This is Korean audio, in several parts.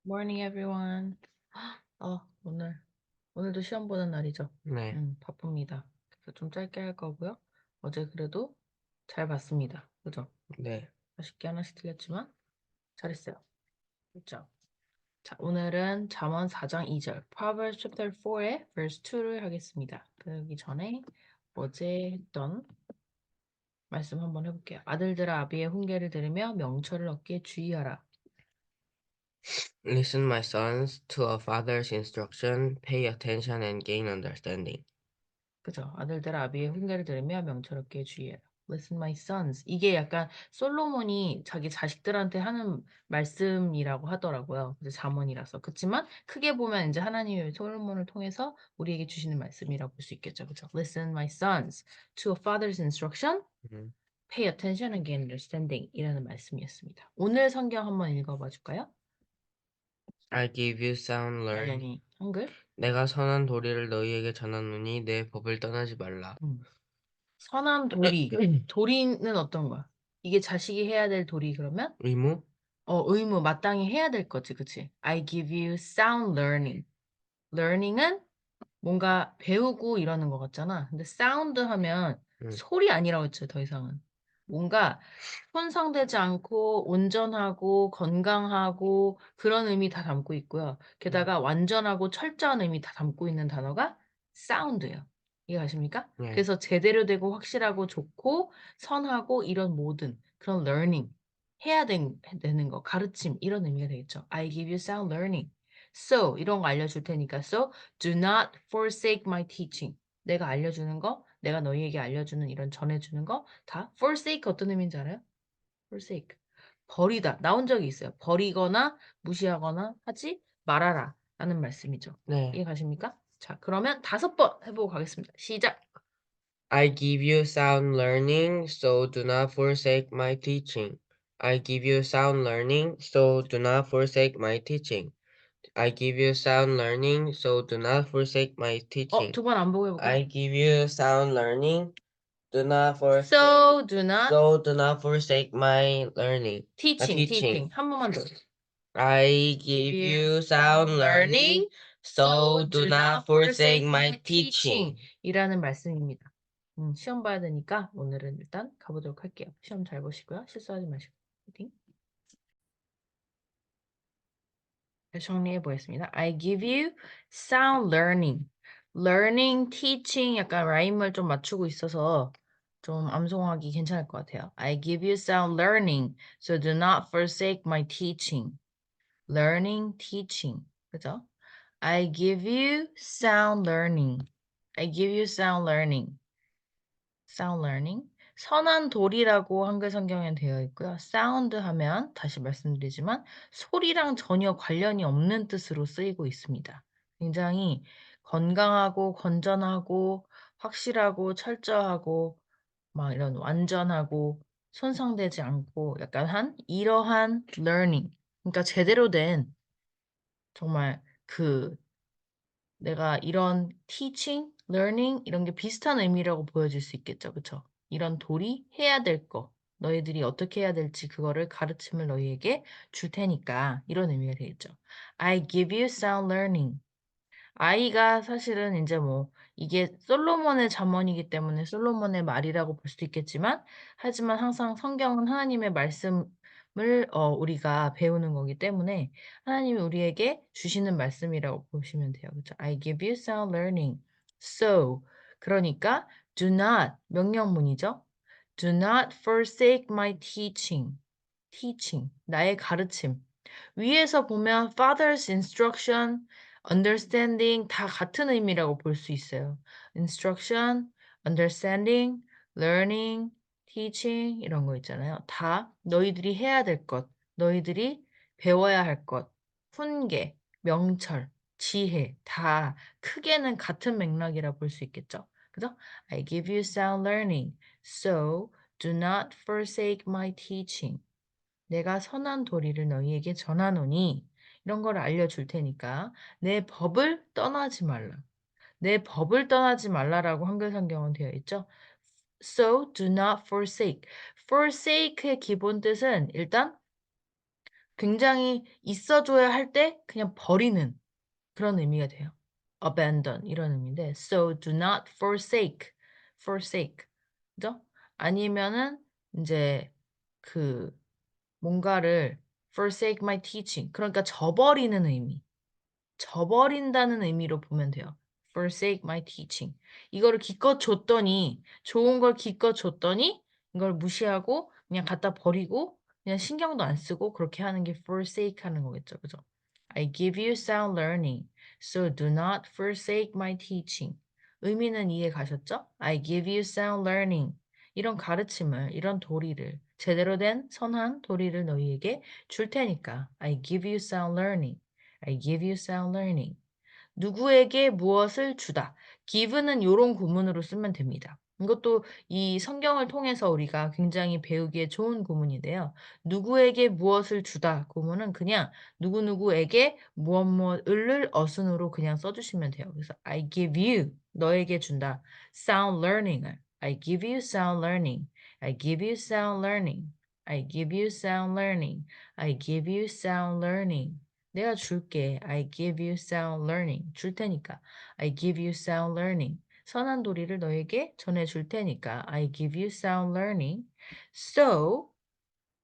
Morning, everyone. 오늘도 시험 보는 날이죠. 네, 바쁩니다. 그래서 좀 짧게 할 거고요. 어제 그래도 잘 봤습니다. 그죠? 네, 아쉽게 하나씩 틀렸지만 잘했어요. 그죠? 자, 오늘은 잠언 4장 2절, Proverbs chapter 4의 verse 2를 하겠습니다. 그러기 전에 어제 했던 말씀 한번 해볼게요. 아들들아 아비의 훈계를 들으며 명철을 얻기에 주의하라. Listen, my sons, to a father's instruction. Pay attention and gain understanding. 그죠? 아들들아 아비의 훈계를 들으며 명철없게 주의해라. Listen, my sons. 이게 약간 솔로몬이 자기 자식들한테 하는 말씀이라고 하더라고요. 그래서 잠언이라서. 그렇지만 크게 보면 이제 하나님이 솔로몬을 통해서 우리에게 주시는 말씀이라고 볼 수 있겠죠. 그죠? Listen, my sons, to a father's instruction. 음. Pay attention and gain understanding. 이라는 말씀이었습니다. 오늘 성경 한번 읽어봐 줄까요? I give you sound 아니, learning. 아니, 한글. 내가 선한 도리를 너희에게 전하노니 내 법을 떠나지 말라. 선한 도리. 도리는 어떤 거야? 이게 자식이 해야 될 도리 그러면? 의무? 의무, 마땅히 해야 될 거지, 그치? I give you sound learning. learning은 뭔가 배우고 이러는 것 같잖아. 근데 사운드 하면 음, 소리 아니라고 했죠, 더 이상은. 뭔가 손상되지 않고 온전하고 건강하고 그런 의미 다 담고 있고요. 게다가 완전하고 철저한 의미 다 담고 있는 단어가 사운드예요. 이해가십니까? 네, 그래서 제대로 되고 확실하고 좋고 선하고 이런 모든 그런 learning 되는 거, 가르침 이런 의미가 되겠죠. I give you sound learning. So 이런 거 알려줄 테니까 so do not forsake my teaching. 내가 알려주는 거, 내가 너희에게 알려주는 이런 전해주는 거 다 forsake 어떤 의미인지 알아요? forsake. 버리다. 나온 적이 있어요. 버리거나 무시하거나 하지 말아라. 라는 말씀이죠. 네. 이해 가십니까? 자, 그러면 5번 해보고 가겠습니다. 시작. I give you sound learning, so do not forsake my teaching. I give you sound learning, so do not forsake my teaching. I give you sound learning, so do not forsake my teaching. 2번 안 보고 해볼까요? I give you sound learning, do not forsake. So do not So do not forsake my learning, teaching. teaching. 한 번만 더. I Give give you you sound learning, so so do do not not forsake forsake my my teaching. teaching. 이라는 말씀입니다. 시험 봐야 되니까 오늘은 일단 가보도록 할게요. 시험 잘 보시고요. 실수하지 마시고. 파이팅. 정리해 보겠습니다. I give you sound learning. learning, teaching 약간 라임을 좀 맞추고 있어서 좀 암송하기 괜찮을 것 같아요. I give you sound learning, so do not forsake my teaching. learning, teaching. 그죠? I give you sound learning. I give you sound learning. sound learning. 선한 도리라고 한글 성경에 되어 있고요. 사운드 하면 다시 말씀드리지만 소리랑 전혀 관련이 없는 뜻으로 쓰이고 있습니다. 굉장히 건강하고 건전하고 확실하고 철저하고 막 이런 완전하고 손상되지 않고 약간 한 이러한 learning. 그러니까 제대로 된 정말 그 내가 이런 teaching, learning 이런 게 비슷한 의미라고 보여질 수 있겠죠. 그쵸? 이런 도리 해야 될 거. 너희들이 어떻게 해야 될지 그거를 가르침을 너희에게 줄 테니까 이런 의미가 되겠죠. I give you sound learning. 아이가 사실은 이제 뭐 이게 솔로몬의 잠언이기 때문에 솔로몬의 말이라고 볼 수도 있겠지만 하지만 항상 성경은 하나님의 말씀을 우리가 배우는 거기 때문에 하나님이 우리에게 주시는 말씀이라고 보시면 돼요. 그렇죠? I give you sound learning. So 그러니까 do not 명령문이죠. Do not forsake my teaching. teaching 나의 가르침. 위에서 보면 father's instruction, understanding 다 같은 의미라고 볼 수 있어요. instruction, understanding, learning, teaching 이런 거 있잖아요. 다 너희들이 해야 될 것, 너희들이 배워야 할 것, 훈계, 명철, 지혜 다 크게는 같은 맥락이라 볼 수 있겠죠. 그죠? I give you sound learning, so do not forsake my teaching. 내가 선한 도리를 너희에게 전하노니 이런 걸 알려줄 테니까 내 법을 떠나지 말라. 내 법을 떠나지 말라라고 한글 성경은 되어 있죠. So do not forsake. forsake의 기본 뜻은 일단 굉장히 있어줘야 할 때 그냥 버리는 그런 의미가 돼요. abandon 이런 의미인데 so do not forsake, forsake 그죠? 아니면은 인제 그 뭔가를 forsake my teaching 그러니까 저버리는 의미. 저버린다는 의미로 보면 돼요. forsake my teaching. 이거를 기껏 줬더니 좋은 걸 기껏 줬더니 이걸 무시하고 그냥 갖다 버리고 그냥 신경도 안 쓰고 그렇게 하는 게 forsake 하는 거겠죠. 그죠? I give you sound learning, so do not forsake my teaching. 의미는 이해 가셨죠? I give you sound learning. 이런 가르침을, 이런 도리를, 제대로 된 선한 도리를 너희에게 줄 테니까. I give you sound learning. I give you sound learning. 누구에게 무엇을 주다. give는 요런 구문으로 쓰면 됩니다. 이것도 이 성경을 통해서 우리가 굉장히 배우기에 좋은 구문인데요. 누구에게 무엇을 주다 구문은 그냥 누구누구에게 무엇 무엇을 어순으로 그냥 써주시면 돼요. 그래서 I give you 너에게 준다. sound learning을 I give you sound learning. I give you sound learning. I give you sound learning. I give you sound learning. 내가 줄게. I give you sound learning. 줄 테니까. I give you sound learning. 선한 도리를 너에게 전해줄 테니까. I give you sound learning. So,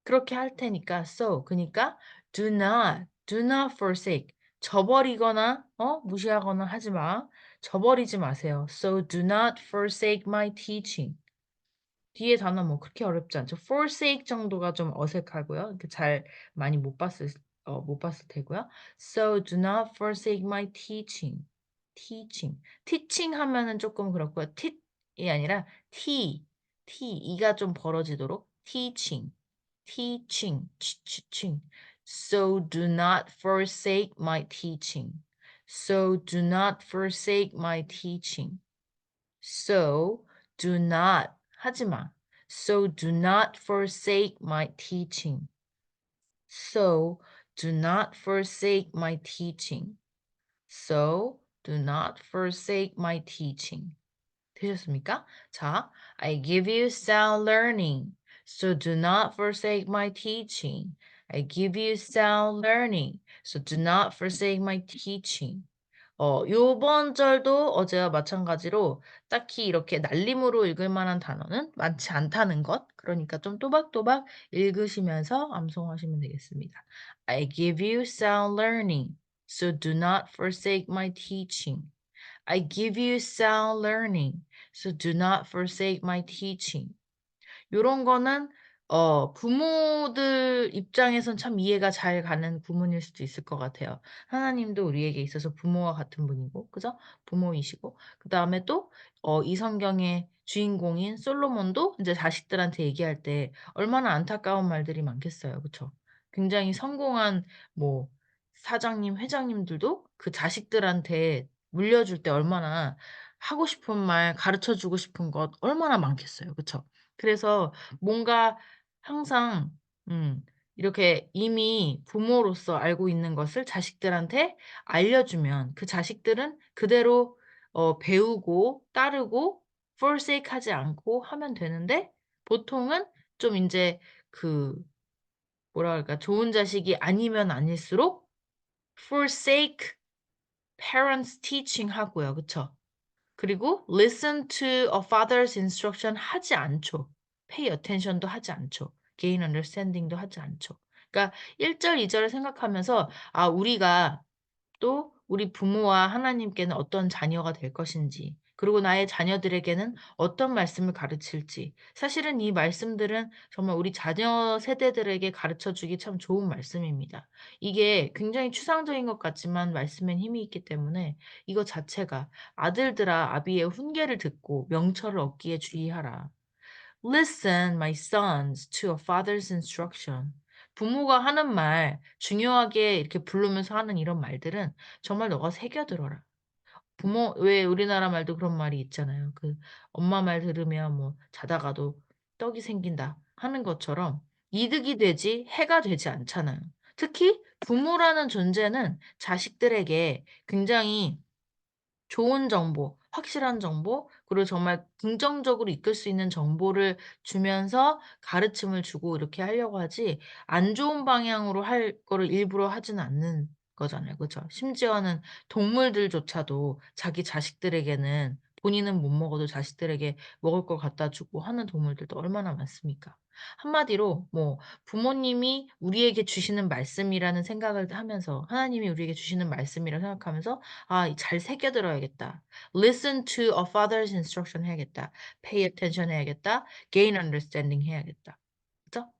그렇게 할 테니까. So, 그니까 do not forsake. 저버리거나, 무시하거나 하지 마. 저버리지 마세요. So do not forsake my teaching. 뒤에 단어 뭐 그렇게 어렵지 않죠. forsake 정도가 좀 어색하고요. 이렇게 잘 많이 못 봤을 테고요. So do not forsake my teaching. teaching. teaching 하면은 조금 그렇고요. t이 아니라 이가 좀 벌어지도록 teaching. teaching. teaching. So do not forsake my teaching. So do not forsake my teaching. So do not 하지 마. So do not forsake my teaching. So do not forsake my teaching. So do not forsake my teaching. 되셨습니까? 자, I give you sound learning. So do not forsake my teaching. I give you sound learning. So do not forsake my teaching. 요번 절도 어제와 마찬가지로 딱히 이렇게 날림으로 읽을 만한 단어는 많지 않다는 것. 그러니까 좀 또박또박 읽으시면서 암송하시면 되겠습니다. I give you sound learning, so do not forsake my teaching. I give you sound learning, so do not forsake my teaching. 요런 거는 부모들 입장에선 참 이해가 잘 가는 구문일 수도 있을 것 같아요. 하나님도 우리에게 있어서 부모와 같은 분이고 그죠? 부모이시고 그다음에 또 이 성경의 주인공인 솔로몬도 인제 자식들한테 얘기할 때 얼마나 안타까운 말들이 많겠어요. 그쵸? 굉장히 성공한 뭐 사장님, 회장님들도 그 자식들한테 물려줄 때 얼마나 하고 싶은 말, 가르쳐 주고 싶은 것 얼마나 많겠어요. 그쵸? 그래서 뭔가 항상 이렇게 이미 부모로서 알고 있는 것을 자식들한테 알려주면 그 자식들은 그대로 배우고 따르고 forsake 하지 않고 하면 되는데 보통은 좀 인제 그 뭐라 그럴까 좋은 자식이 아니면 아닐수록 forsake parents teaching 하고요. 그쵸? 그리고 listen to a father's instruction 하지 않죠. pay attention도 하지 않죠. gain understanding도 하지 않죠. 그러니까 1 절, 2 절을 생각하면서 우리가 또 우리 부모와 하나님께는 어떤 자녀가 될 것인지 그리고 나의 자녀들에게는 어떤 말씀을 가르칠지 사실은 이 말씀들은 정말 우리 자녀 세대들에게 가르쳐 주기 참 좋은 말씀입니다. 이게 굉장히 추상적인 것 같지만 말씀엔 힘이 있기 때문에 이거 자체가 "아들들아 아비의 훈계를 듣고 명철을 얻기에 주의하라." Listen, my sons, to a father's instruction. 부모가 하는 말, 중요하게 이렇게 부르면서 하는 이런 말들은 정말 너가 새겨들어라. 왜 우리나라 말도 그런 말이 있잖아요. 그 엄마 말 들으면 뭐 자다가도 떡이 생긴다 하는 것처럼 이득이 되지 해가 되지 않잖아요. 특히 부모라는 존재는 자식들에게 굉장히 좋은 정보, 확실한 정보, 그리고 정말 긍정적으로 이끌 수 있는 정보를 주면서 가르침을 주고 이렇게 하려고 하지 안 좋은 방향으로 할 거를 일부러 하지는 않는 거잖아요. 그죠? 심지어는 동물들조차도 자기 자식들에게는 본인은 못 먹어도 자식들에게 먹을 걸 갖다 주고 하는 동물들도 얼마나 많습니까? 한마디로 뭐 부모님이 우리에게 주시는 말씀이라는 생각을 하면서 하나님이 우리에게 주시는 말씀이라고 생각하면서 '아 잘 새겨 들어야겠다. Listen to a father's instruction 해야겠다. Pay attention 해야겠다. Gain understanding 해야겠다.' 그죠?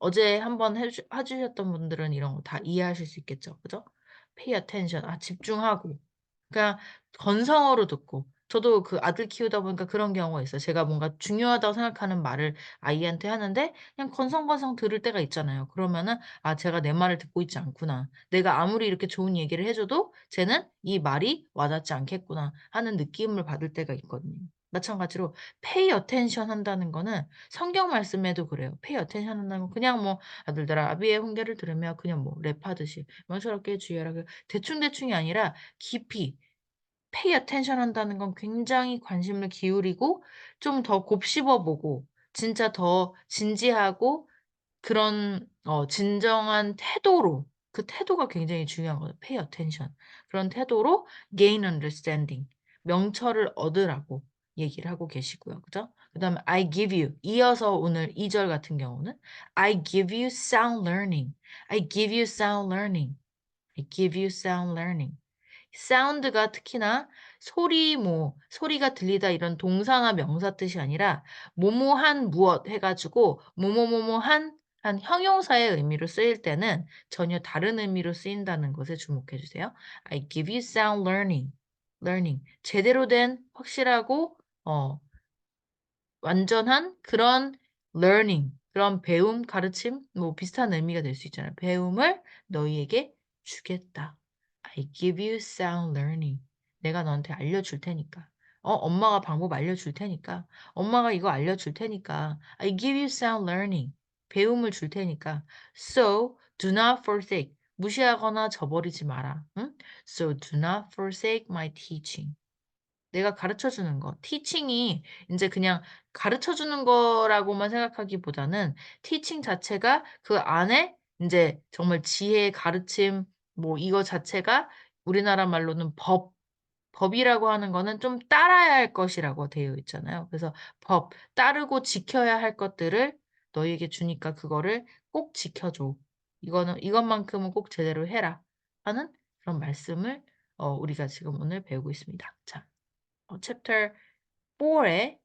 어제 한번 해 주셨던 분들은 이런 거 다 이해하실 수 있겠죠. 그죠? Pay attention 집중하고 그냥 건성어로 듣고 저도 그 아들 키우다 보니까 그런 경우가 있어요. 제가 뭔가 중요하다고 생각하는 말을 아이한테 하는데 그냥 건성건성 들을 때가 있잖아요. 그러면은 '아 쟤가 내 말을 듣고 있지 않구나. 내가 아무리 이렇게 좋은 얘기를 해 줘도 쟤는 이 말이 와 닿지 않겠구나.' 하는 느낌을 받을 때가 있거든요. 마찬가지로 pay attention 한다는 거는 성경 말씀에도 그래요. pay attention 한다는 건 그냥 뭐 "아들들아 아비의 훈계를 들으며" 그냥 뭐 랩하듯이 "명철하게 주의하라." 그 대충대충이 아니라 깊이 pay attention 한다는 건 굉장히 관심을 기울이고 좀 더 곱씹어 보고 진짜 더 진지하고 그런 진정한 태도로 그 태도가 굉장히 중요한 거예요. pay attention. 그런 태도로 gain understanding 명철을 얻으라고 얘기를 하고 계시고요. 그죠? 그다음에 I give you 이어서 오늘 2절 같은 경우는 I give you sound learning. I give you sound learning. I give you sound learning. 사운드가 특히나 소리 뭐 소리가 들리다 이런 동사나 명사 뜻이 아니라 뭐뭐한 무엇 해 가지고 뭐뭐뭐뭐한 한 형용사의 의미로 쓰일 때는 전혀 다른 의미로 쓰인다는 것에 주목해 주세요. I give you sound learning. learning 제대로 된 확실하고 완전한 그런 learning 그런 배움, 가르침 뭐 비슷한 의미가 될 수 있잖아요. "배움을 너희에게 주겠다. I give you sound learning." 내가 너한테 알려줄 테니까. 엄마가 방법 알려줄 테니까. 엄마가 이거 알려줄 테니까. I give you sound learning. 배움을 줄 테니까. So do not forsake. 무시하거나 저버리지 마라. 응? So do not forsake my teaching. 내가 가르쳐 주는 거. 티칭이 인제 그냥 가르쳐 주는 거라고만 생각하기보다는 티칭 자체가 그 안에 인제 정말 지혜, 가르침 뭐 이거 자체가 우리나라 말로는 법이라고 하는 거는 좀 따라야 할 것이라고 되어 있잖아요. 그래서 법, 따르고 지켜야 할 것들을 너희에게 주니까 그거를 꼭 지켜 줘. 이거는 이것만큼은 꼭 제대로 해라 하는 그런 말씀을 우리가 지금 오늘 배우고 있습니다. 자. 챕터 4의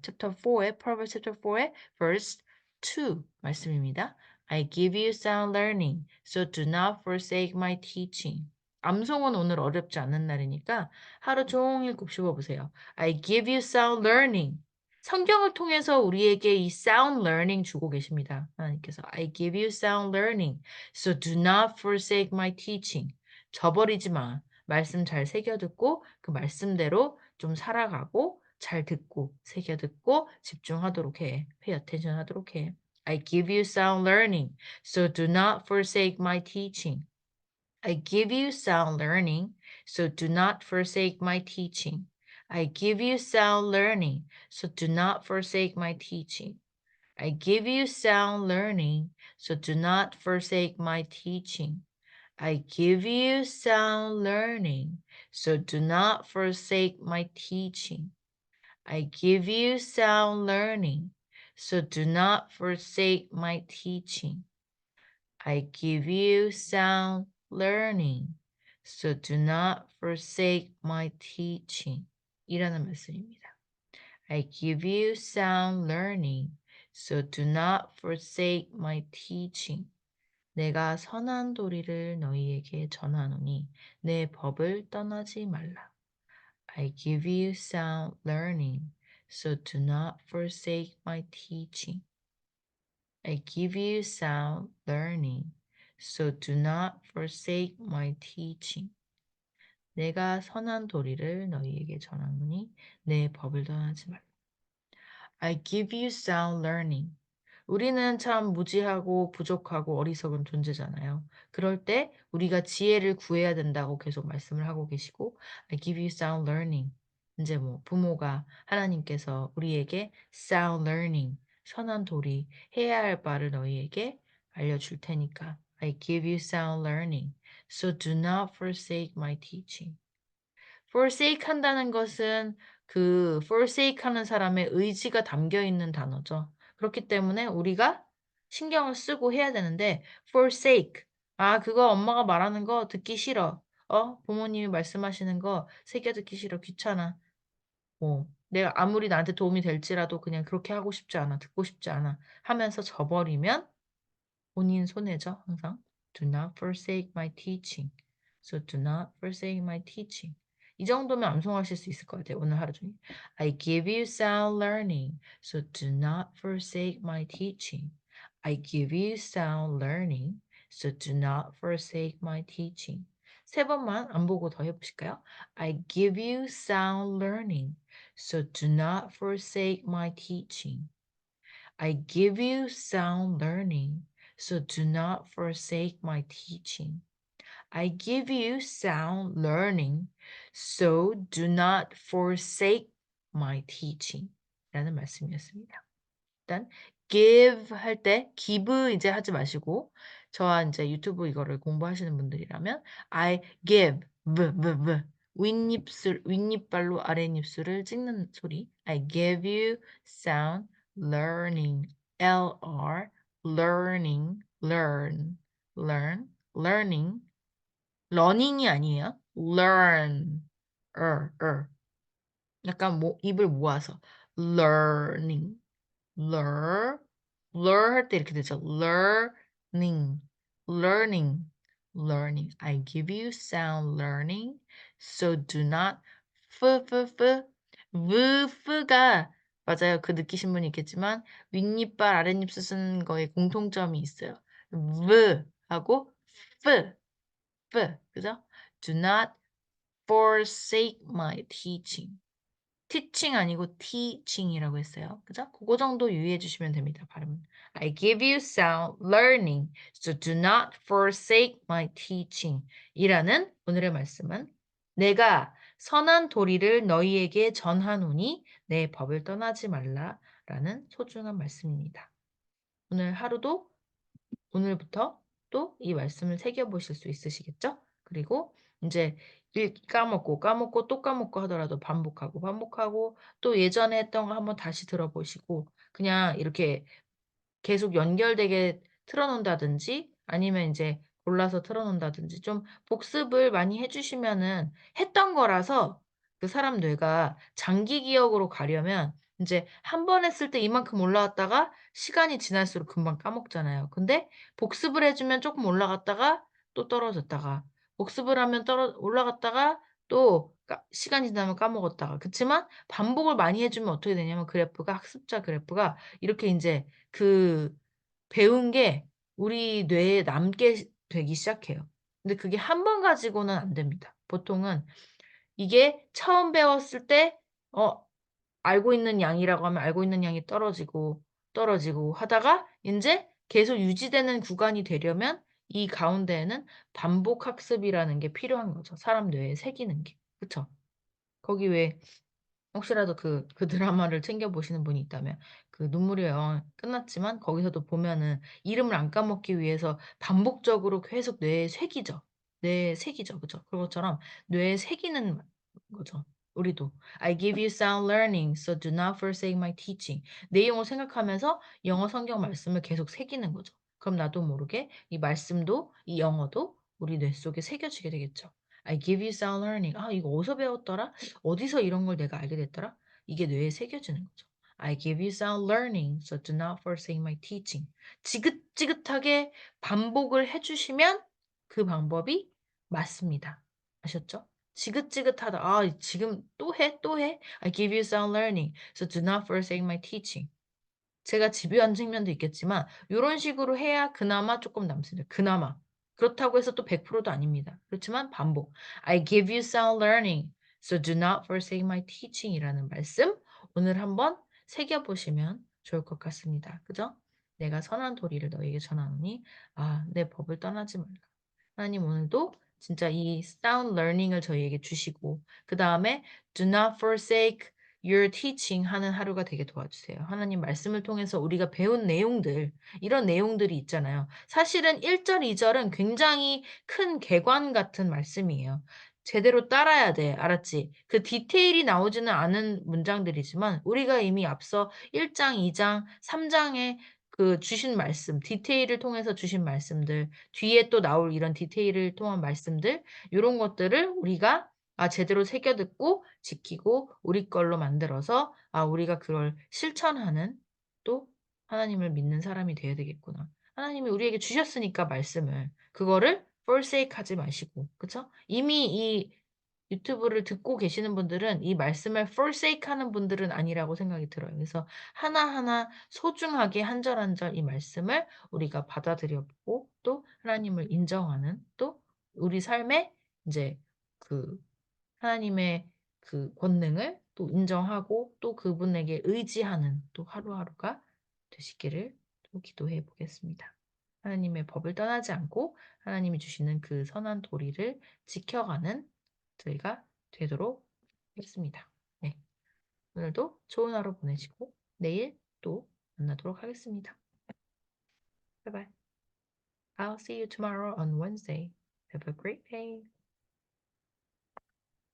챕터 4의 Proverbs 챕터 4의 verse 2 말씀입니다. I give you sound learning, so do not forsake my teaching. 암송은 오늘 어렵지 않은 날이니까 하루 종일 곱씹어 보세요. I give you sound learning. 성경을 통해서 우리에게 이 sound learning 주고 계십니다. 하나님께서 I give you sound learning, so do not forsake my teaching. 저버리지 마. 말씀 잘 새겨 듣고 그 말씀대로 좀 살아가고 잘 듣고 새겨 듣고 집중하도록 해. pay attention 하도록 해. I give you sound learning, so do not forsake my teaching. I give you sound learning, so do not forsake my teaching. I give you sound learning, so do not forsake my teaching. I give you sound learning, so do not forsake my teaching. I give you sound learning, so do not forsake my teaching. I give you sound learning, so do not forsake my teaching. I give you sound learning, so do not forsake my teaching. 이라는 말씀입니다. I give you sound learning, so do not forsake my teaching. 내가 선한 도리를 너희에게 전하노니 내 법을 떠나지 말라. I give you sound learning, so do not forsake my teaching. I give you sound learning, so do not forsake my teaching. 내가 선한 도리를 너희에게 전하노니 내 법을 떠나지 말라. I give you sound learning. 우리는 참 무지하고 부족하고 어리석은 존재잖아요. 그럴 때 우리가 지혜를 구해야 된다고 계속 말씀을 하고 계시고 I give you sound learning. 이제 뭐 부모가 하나님께서 우리에게 sound learning, 선한 도리, 해야 할 바를 너희에게 알려줄 테니까. I give you sound learning, so do not forsake my teaching. forsake 한다는 것은 그 forsake 하는 사람의 의지가 담겨 있는 단어죠. 그렇기 때문에 우리가 신경을 쓰고 해야 되는데 forsake. 아, 그거 엄마가 말하는 거 듣기 싫어. 부모님이 말씀하시는 거 새겨 듣기 싫어. 귀찮아. 내가 아무리 나한테 도움이 될지라도 그냥 그렇게 하고 싶지 않아. 듣고 싶지 않아. 하면서 져버리면 본인 손해죠, 항상. Do not forsake my teaching. So do not forsake my teaching. 이 정도면 암송하실 수 있을 것 같아요, 오늘 하루 종일. I give you sound learning. So do not forsake my teaching. I give you sound learning. So do not forsake my teaching. 세 번만 안 보고 더 해보실까요? I give you sound learning. So do not forsake my teaching. I give you sound learning, so do not forsake my teaching. I give you sound learning, so do not forsake my teaching. 라는 말씀이었습니다. 일단 give 할 때 give 이제 하지 마시고 저와 이제 유튜브 이거를 공부하시는 분들이라면 I give 윗입술 윗입발로 아랫입술을 찍는 소리 I give you sound learning learning learning learning이 아니에요. learn 약간 입을 모아서 learning learn, learn 할 때 이렇게 되죠. learning, learning, learning. I give you sound learning, so do not f가 맞아요. 그 느끼신 분이 있겠지만 윗니빨 아랫입술 쓰는 거에 공통점이 있어요. 하고 그죠? Do not forsake my teaching. teaching 아니고 teaching이라고 했어요. 그죠? 그거 정도 유의해 주시면 됩니다. 발음은. I give you sound learning, so do not forsake my teaching. 이라는 오늘의 말씀은 내가 선한 도리를 너희에게 전하노니 내 법을 떠나지 말라라는 소중한 말씀입니다. 오늘 하루도 오늘부터 또 이 말씀을 새겨보실 수 있으시겠죠? 그리고 이제 까먹고 또 까먹고 하더라도 반복하고 또 예전에 했던 거 한번 다시 들어보시고 그냥 이렇게 계속 연결되게 틀어 놓는다든지 아니면 이제 골라서 틀어 놓는다든지 좀 복습을 많이 해 주시면은 했던 거라서 그 사람 뇌가 장기 기억으로 가려면 인제 한 번 했을 때 이만큼 올라왔다가 시간이 지날수록 금방 까먹잖아요. 근데 복습을 해 주면 쪼끔 올라갔다가 또 떨어졌다가 복습을 하면 올라갔다가 또 시간이 지나면 까먹었다가 그치만 반복을 많이 해 주면 어떻게 되냐면 그래프가 학습자 그래프가 이렇게 인제 그 배운 게 우리 뇌에 남게 되기 시작해요. 근데 그게 한 번 가지고는 안 됩니다. 보통은 이게 처음 배웠을 때 알고 있는 양이라고 하면 알고 있는 양이 떨어지고 하다가 인제 계속 유지되는 구간이 되려면 이 가운데에는 반복 학습이라는 게 필요한 거죠, 사람 뇌에 새기는 게. 그쵸? 거기 왜 혹시라도 그 드라마를 챙겨 보시는 분이 있다면 그 눈물의 여왕 끝났지만 거기서도 보면은 이름을 안 까먹기 위해서 반복적으로 계속 뇌에 새기죠. 뇌에 새기죠. 그죠? 그것처럼 뇌에 새기는 거죠. 우리도 I give you sound learning, so do not forsake my teaching. 내용을 생각하면서 영어 성경 말씀을 계속 새기는 거죠. 그럼 나도 모르게 이 말씀도 이 영어도 우리 뇌 속에 새겨지게 되겠죠. I give you sound learning. 아, 이거 어디서 배웠더라? 어디서 이런 걸 내가 알게 됐더라? 이게 뇌에 새겨지는 거죠. I give you sound learning, so do not forsake my teaching. 지긋지긋하게 반복을 해주시면 그 방법이 맞습니다. 아셨죠? 지긋지긋하다. 아, 지금 또 해? 또 해? I give you sound learning, so do not forsake my teaching. 제가 집요한 측면도 있겠지만 요런 식으로 해야 그나마 쪼끔 남습니다. 그나마. 그렇다고 해서 또 100%도 아닙니다. 그렇지만 반복. I give you sound learning, so do not forsake my teaching 이라는 말씀 오늘 한번 새겨 보시면 좋을 것 같습니다. 그죠? 내가 선한 도리를 너에게 전하노니 내 법을 떠나지 말라. 하나님 오늘도 진짜 이 sound learning을 저희에게 주시고 그 다음에 do not forsake your teaching 하는 하루가 되게 도와주세요. 하나님 말씀을 통해서 우리가 배운 내용들 이런 내용들이 있잖아요. 사실은 1절, 2절은 굉장히 큰 개관 같은 말씀이에요. 제대로 따라야 돼. 알았지? 그 디테일이 나오지는 않은 문장들이지만 우리가 이미 앞서 1장, 2장, 3장에 그 주신 말씀, 디테일을 통해서 주신 말씀들, 뒤에 또 나올 이런 디테일을 통한 말씀들, 요런 것들을 우리가 제대로 새겨 듣고 지키고 우리 걸로 만들어서 우리가 그걸 실천하는 또 하나님을 믿는 사람이 되어야 되겠구나. 하나님이 우리에게 주셨으니까 말씀을 그거를 forsake 하지 마시고, 그쵸? 이미 이 유튜브를 듣고 계시는 분들은 이 말씀을 forsake 하는 분들은 아니라고 생각이 들어요. 그래서 하나하나 소중하게 한 절 한 절 이 말씀을 우리가 받아들여 보고 또 하나님을 인정하는 또 우리 삶에 이제 그 하나님의 그 권능을 또 인정하고 또 그분에게 의지하는 또 하루하루가 되시기를 또 기도해 보겠습니다. 하나님의 법을 떠나지 않고 하나님이 주시는 그 선한 도리를 지켜가는 저희가 되도록 하겠습니다. 네. 오늘도 좋은 하루 보내시고 내일 또 만나도록 하겠습니다. Bye bye. I'll see you tomorrow on Wednesday. Have a great day.